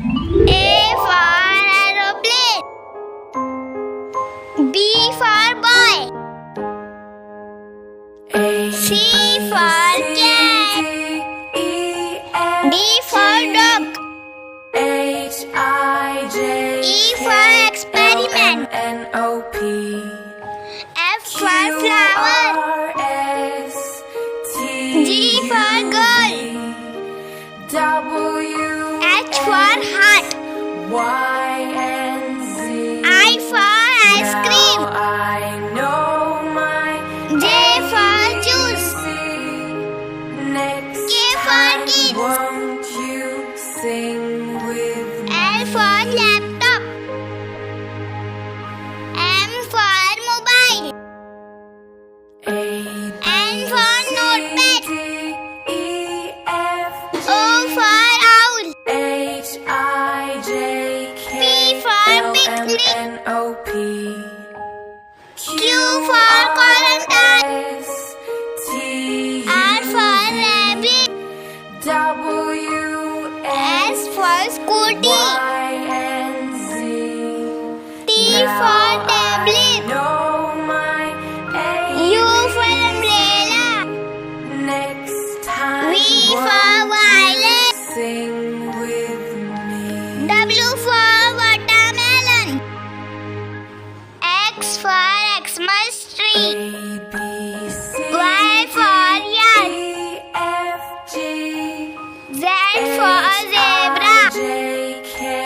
A for aeroplane. B for boy. C for cat. D for dog. E for experiment. F for flower. G for girl. H for heart. I for ice cream. J for juice. K for kids. L for laptop. M for mobile. N for notepad. O for owl. P for picnic. Q for quarantine. R for rabbit. S for scooty. T for tablet. U for umbrella. V for violet. W for watermelon. X for Xmas tree.